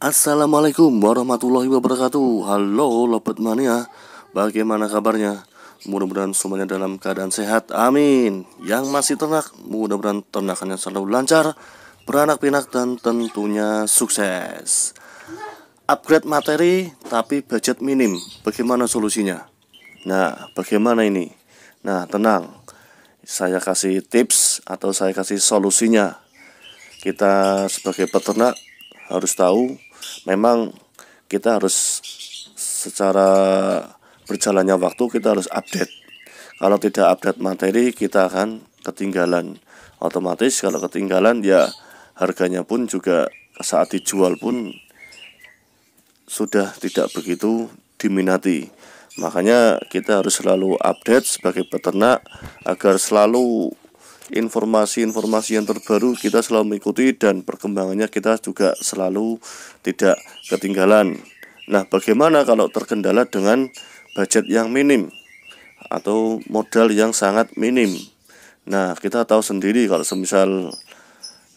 Assalamualaikum warahmatullahi wabarakatuh. Halo Lobet Mania, bagaimana kabarnya? Mudah-mudahan semuanya dalam keadaan sehat, amin. Yang masih ternak, mudah-mudahan ternakannya selalu lancar, beranak pinak, dan tentunya sukses. Upgrade materi tapi budget minim, bagaimana solusinya? Nah, bagaimana ini? Nah, tenang, saya kasih tips atau saya kasih solusinya. Kita sebagai peternak harus tahu, memang kita harus secara berjalannya waktu kita harus update. Kalau tidak update materi, kita akan ketinggalan. Otomatis kalau ketinggalan, ya harganya pun juga saat dijual pun sudah tidak begitu diminati. Makanya kita harus selalu update sebagai peternak agar selalu informasi-informasi yang terbaru kita selalu mengikuti, dan perkembangannya kita juga selalu tidak ketinggalan. Nah, bagaimana kalau terkendala dengan budget yang minim atau modal yang sangat minim? Nah, kita tahu sendiri kalau semisal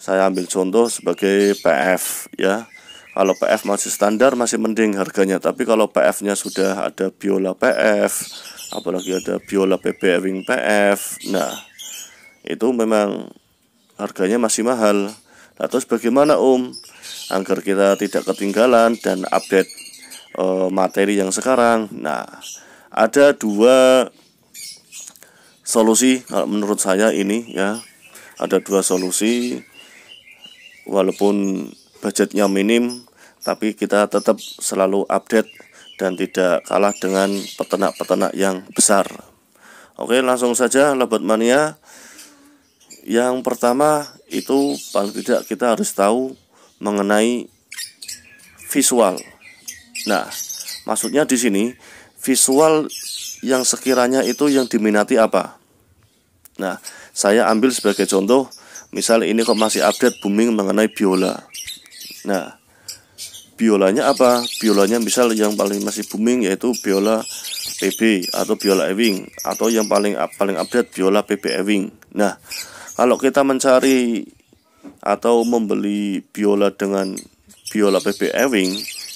saya ambil contoh sebagai PF ya. Kalau PF masih standar masih mending harganya, tapi kalau PF-nya sudah ada Biola PF, apalagi ada Biola PB Ewing PF, nah itu memang harganya masih mahal. Nah, terus bagaimana agar kita tidak ketinggalan dan update materi yang sekarang? Nah, ada dua solusi kalau menurut saya ini ya. Ada dua solusi, walaupun budgetnya minim, tapi kita tetap selalu update dan tidak kalah dengan peternak-peternak yang besar. Oke, langsung saja Lobet Mania. Yang pertama itu paling tidak kita harus tahu mengenai visual. Nah, maksudnya di sini visual yang sekiranya itu yang diminati apa? Nah, saya ambil sebagai contoh, misal ini kok masih update booming mengenai biola. Nah, biolanya apa? Biolanya misal yang paling masih booming yaitu biola PB atau biola Ewing, atau yang paling update biola PB Ewing. Nah, kalau kita mencari atau membeli biola dengan biola PB Ewing,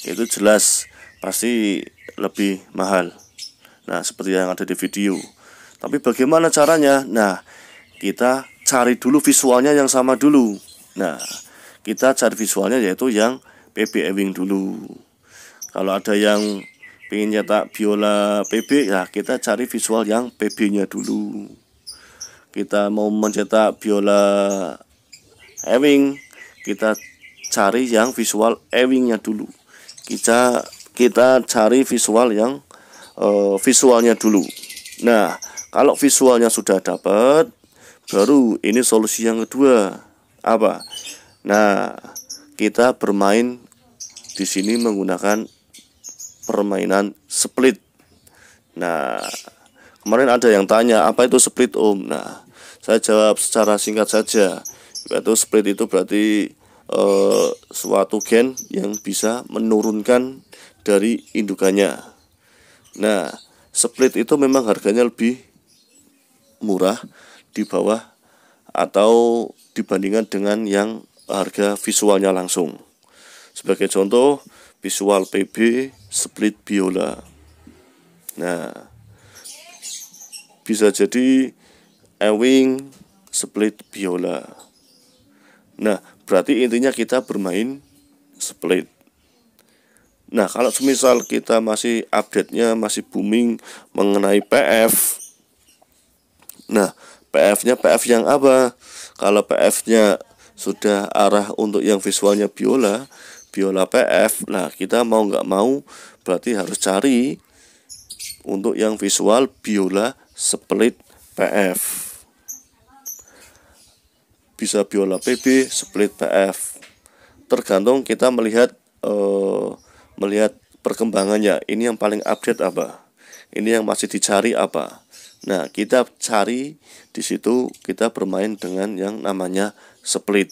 itu jelas pasti lebih mahal. Nah, seperti yang ada di video. Tapi bagaimana caranya? Nah, kita cari dulu visualnya yang sama dulu. Nah, kita cari visualnya yaitu yang PB Ewing dulu. Kalau ada yang ingin nyetak biola PB, ya kita cari visual yang PB-nya dulu. Kita mau mencetak biola Ewing, kita cari yang visual Ewingnya dulu. Kita cari visual yang visualnya dulu. Nah, kalau visualnya sudah dapat, baru ini solusi yang kedua. Apa? Nah, kita bermain di sini menggunakan permainan split. Nah, kemarin ada yang tanya apa itu split Nah, saya jawab secara singkat saja, yaitu split itu berarti suatu gen yang bisa menurunkan dari indukannya. Nah, split itu memang harganya lebih murah di bawah atau dibandingkan dengan yang harga visualnya langsung. Sebagai contoh, visual PB split biola. Nah, bisa jadi Ewing split biola. Nah, berarti intinya kita bermain split. Nah, kalau semisal kita masih update-nya masih booming mengenai PF. Nah, PF-nya PF yang apa? Kalau PF-nya sudah arah untuk yang visualnya biola PF. Nah, kita mau nggak mau berarti harus cari untuk yang visual biola split PF. Bisa biola PB split PF. Tergantung kita melihat perkembangannya. Ini yang paling update apa? Ini yang masih dicari apa? Nah, kita cari di situ, kita bermain dengan yang namanya split.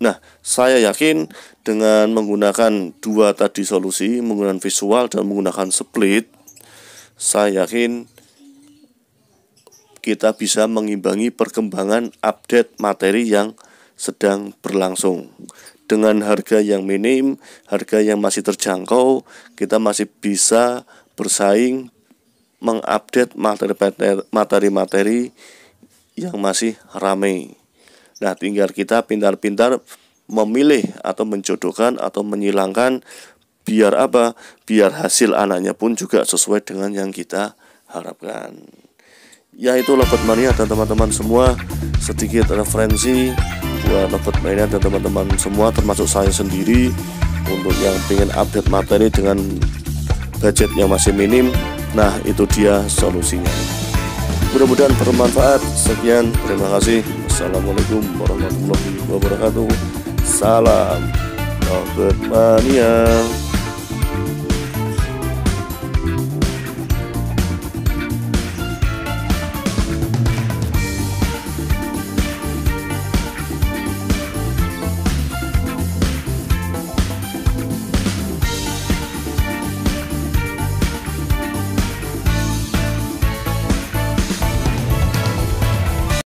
Nah, saya yakin dengan menggunakan dua tadi solusi, menggunakan visual dan menggunakan split, saya yakin kita bisa mengimbangi perkembangan update materi yang sedang berlangsung. Dengan harga yang minim, harga yang masih terjangkau, kita masih bisa bersaing mengupdate materi-materi yang masih ramai. Nah, tinggal kita pintar-pintar memilih atau menjodohkan atau menyilangkan, biar apa? Biar hasil anaknya pun juga sesuai dengan yang kita harapkan. Ya, itu Lovebird Mania dan teman-teman semua, sedikit referensi buat Lovebird Mania dan teman-teman semua, termasuk saya sendiri, untuk yang pengen update materi dengan budget yang masih minim. Nah, itu dia solusinya. Mudah-mudahan bermanfaat. Sekian, terima kasih. Assalamualaikum warahmatullahi wabarakatuh. Salam Lovebird Mania.